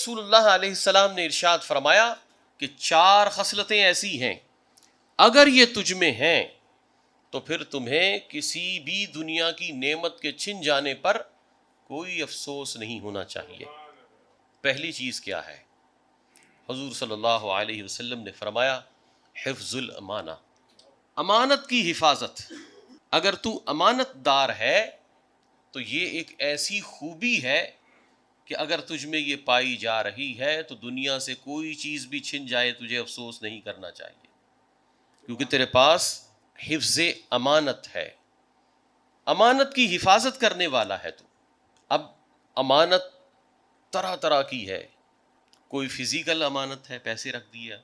رسول اللہ علیہ السلام نے ارشاد فرمایا کہ 4 خصلتیں ایسی ہیں اگر یہ تجھ میں ہیں تو پھر تمہیں کسی بھی دنیا کی نعمت کے چھن جانے پر کوئی افسوس نہیں ہونا چاہیے۔ پہلی چیز کیا ہے؟ حضور صلی اللہ علیہ وسلم نے فرمایا حفظ الامانہ، امانت کی حفاظت۔ اگر تو امانت دار ہے تو یہ ایک ایسی خوبی ہے کہ اگر تجھ میں یہ پائی جا رہی ہے تو دنیا سے کوئی چیز بھی چھن جائے تجھے افسوس نہیں کرنا چاہیے، کیونکہ تیرے پاس حفظ امانت ہے، امانت کی حفاظت کرنے والا ہے تو۔ اب امانت طرح طرح کی ہے، کوئی فزیکل امانت ہے، پیسے رکھ دیا،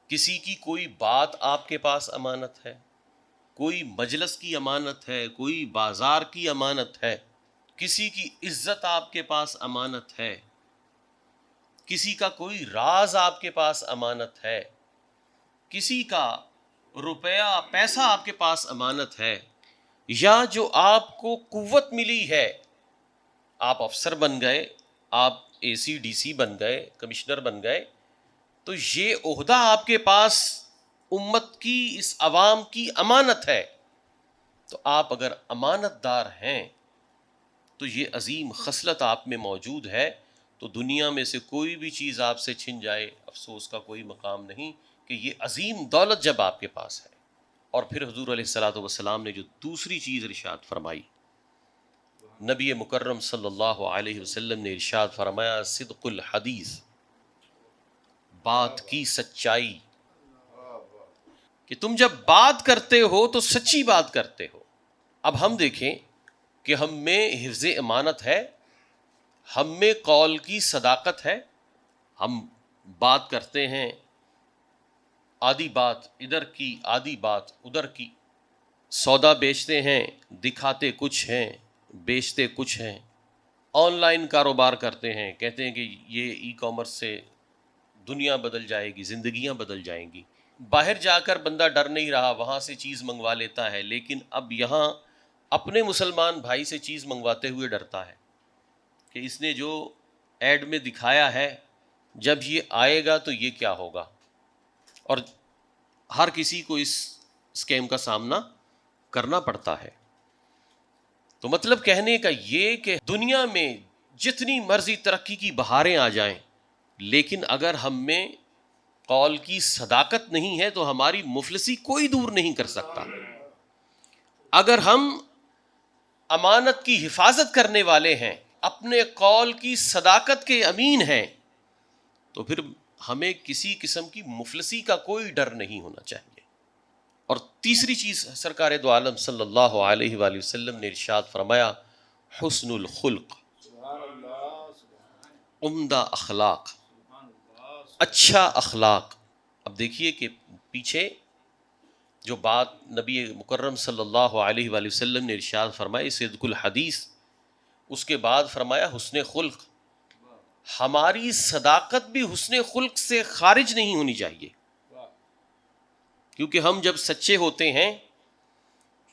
کسی کی کوئی بات آپ کے پاس امانت ہے، کوئی مجلس کی امانت ہے، کوئی بازار کی امانت ہے، کسی کی عزت آپ کے پاس امانت ہے، کسی کا کوئی راز آپ کے پاس امانت ہے، کسی کا روپیہ پیسہ آپ کے پاس امانت ہے، یا جو آپ کو قوت ملی ہے، آپ افسر بن گئے، آپ اے سی ڈی سی بن گئے، کمشنر بن گئے، تو یہ عہدہ آپ کے پاس امت کی، اس عوام کی امانت ہے۔ تو آپ اگر امانت دار ہیں تو یہ عظیم خصلت آپ میں موجود ہے، تو دنیا میں سے کوئی بھی چیز آپ سے چھن جائے افسوس کا کوئی مقام نہیں، کہ یہ عظیم دولت جب آپ کے پاس ہے۔ اور پھر حضور علیہ الصلوۃ والسلام نے جو دوسری چیز ارشاد فرمائی، نبی مکرم صلی اللہ علیہ وسلم نے ارشاد فرمایا صدق الحدیث، بات کی سچائی، کہ تم جب بات کرتے ہو تو سچی بات کرتے ہو۔ اب ہم دیکھیں کہ ہم میں حفظ امانت ہے، ہم میں قول کی صداقت ہے، ہم بات کرتے ہیں، آدھی بات ادھر کی آدھی بات ادھر کی، سودا بیچتے ہیں، دکھاتے کچھ ہیں بیچتے کچھ ہیں، آن لائن کاروبار کرتے ہیں، کہتے ہیں کہ یہ ای کامرس سے دنیا بدل جائے گی، زندگیاں بدل جائیں گی۔ باہر جا کر بندہ ڈر نہیں رہا، وہاں سے چیز منگوا لیتا ہے، لیکن اب یہاں اپنے مسلمان بھائی سے چیز منگواتے ہوئے ڈرتا ہے کہ اس نے جو ایڈ میں دکھایا ہے جب یہ آئے گا تو یہ کیا ہوگا، اور ہر کسی کو اس اسکیم کا سامنا کرنا پڑتا ہے۔ تو مطلب کہنے کا یہ کہ دنیا میں جتنی مرضی ترقی کی بہاریں آ جائیں، لیکن اگر ہم میں قول کی صداقت نہیں ہے تو ہماری مفلسی کوئی دور نہیں کر سکتا۔ اگر ہم امانت کی حفاظت کرنے والے ہیں، اپنے قول کی صداقت کے امین ہیں، تو پھر ہمیں کسی قسم کی مفلسی کا کوئی ڈر نہیں ہونا چاہیے۔ اور تیسری چیز سرکار دو عالم صلی اللہ علیہ وآلہ وسلم نے ارشاد فرمایا حسن الخلق، عمدہ اخلاق، اچھا اخلاق۔ اب دیکھیے کہ پیچھے جو بات نبی مکرم صلی اللہ علیہ وآلہ وسلم نے ارشاد فرمائی صدق الحدیث، اس کے بعد فرمایا حسن خلق۔ ہماری صداقت بھی حسن خلق سے خارج نہیں ہونی چاہیے، کیونکہ ہم جب سچے ہوتے ہیں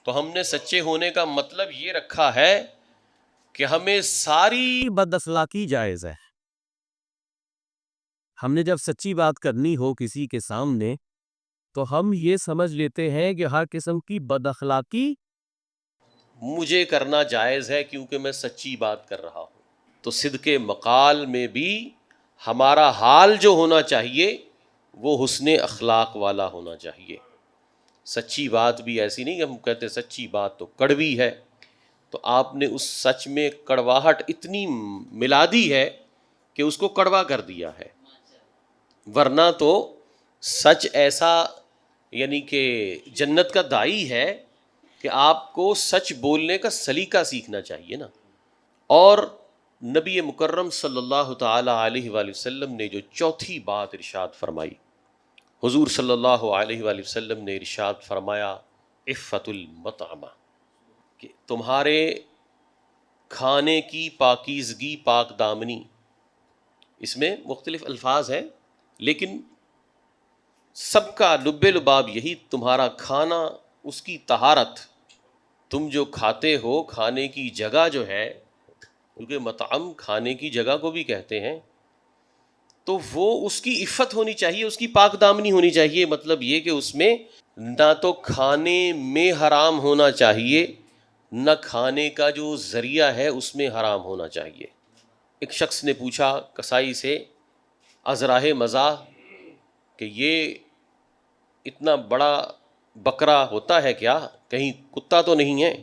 تو ہم نے سچے ہونے کا مطلب یہ رکھا ہے کہ ہمیں ساری بد اخلاقی جائز ہے۔ ہم نے جب سچی بات کرنی ہو کسی کے سامنے تو ہم یہ سمجھ لیتے ہیں کہ ہر قسم کی بد اخلاقی مجھے کرنا جائز ہے کیونکہ میں سچی بات کر رہا ہوں۔ تو صدق مقال میں بھی ہمارا حال جو ہونا چاہیے وہ حسن اخلاق والا ہونا چاہیے۔ سچی بات بھی ایسی نہیں کہ ہم کہتے سچی بات تو کڑوی ہے، تو آپ نے اس سچ میں کڑواہٹ اتنی ملا دی ہے کہ اس کو کڑوا کر دیا ہے، ورنہ تو سچ ایسا یعنی کہ جنت کا داعی ہے کہ آپ کو سچ بولنے کا سلیقہ سیکھنا چاہیے نا۔ اور نبی مکرم صلی اللہ تعالی علیہ وآلہ وسلم نے جو چوتھی بات ارشاد فرمائی، حضور صلی اللہ علیہ وآلہ وسلم نے ارشاد فرمایا عفت المطعمہ، کہ تمہارے کھانے کی پاکیزگی، پاک دامنی۔ اس میں مختلف الفاظ ہیں لیکن سب کا لب لباب یہی، تمہارا کھانا اس کی طہارت، تم جو کھاتے ہو کھانے کی جگہ جو ہے، کیونکہ مطعم کھانے کی جگہ کو بھی کہتے ہیں، تو وہ اس کی عفت ہونی چاہیے، اس کی پاک دامنی ہونی چاہیے. مطلب یہ کہ اس میں نہ تو کھانے میں حرام ہونا چاہیے، نہ کھانے کا جو ذریعہ ہے اس میں حرام ہونا چاہیے. ایک شخص نے پوچھا کسائی سے ازراہ مزاح کہ یہ اتنا بڑا بکرا ہوتا ہے کیا، کہیں کتا تو نہیں ہے؟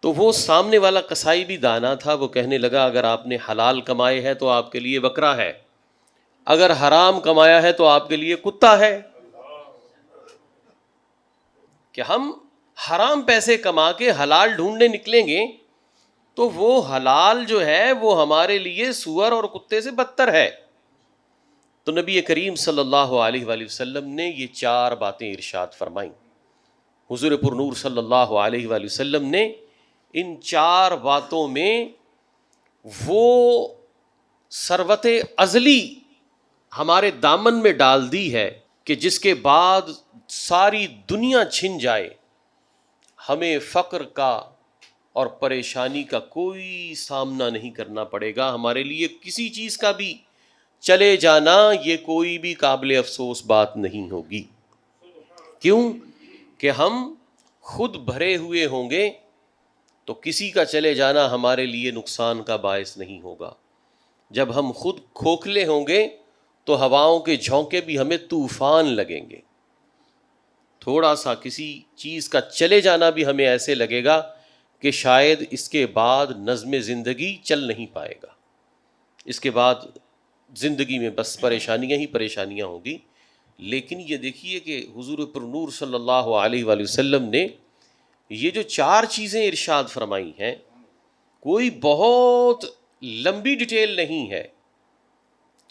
تو وہ سامنے والا کسائی بھی دانا تھا، وہ کہنے لگا اگر آپ نے حلال کمائے ہے تو آپ کے لیے بکرا ہے، اگر حرام کمایا ہے تو آپ کے لیے کتا ہے. کہ ہم حرام پیسے کما کے حلال ڈھونڈنے نکلیں گے تو وہ حلال جو ہے وہ ہمارے لیے سور اور کتے سے بدتر ہے. تو نبی کریم صلی اللہ علیہ وآلہ وسلم نے یہ 4 باتیں ارشاد فرمائیں. حضور پر نور صلی اللہ علیہ وآلہ وسلم نے ان 4 باتوں میں وہ ثروت ازلی ہمارے دامن میں ڈال دی ہے کہ جس کے بعد ساری دنیا چھن جائے ہمیں فقر کا اور پریشانی کا کوئی سامنا نہیں کرنا پڑے گا. ہمارے لیے کسی چیز کا بھی چلے جانا یہ کوئی بھی قابل افسوس بات نہیں ہوگی. کیوں کہ ہم خود بھرے ہوئے ہوں گے تو کسی کا چلے جانا ہمارے لیے نقصان کا باعث نہیں ہوگا. جب ہم خود کھوکھلے ہوں گے تو ہواؤں کے جھونکے بھی ہمیں طوفان لگیں گے. تھوڑا سا کسی چیز کا چلے جانا بھی ہمیں ایسے لگے گا کہ شاید اس کے بعد نظم زندگی چل نہیں پائے گا، اس کے بعد زندگی میں بس پریشانیاں ہی پریشانیاں ہوں گی. لیکن یہ دیکھیے کہ حضور پر نور صلی اللہ علیہ وآلہ وسلم نے یہ جو 4 چیزیں ارشاد فرمائی ہیں کوئی بہت لمبی ڈیٹیل نہیں ہے،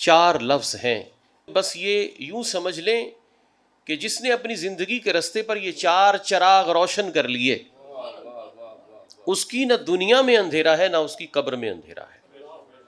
4 لفظ ہیں. بس یہ یوں سمجھ لیں کہ جس نے اپنی زندگی کے رستے پر یہ 4 چراغ روشن کر لیے اس کی نہ دنیا میں اندھیرا ہے نہ اس کی قبر میں اندھیرا ہے.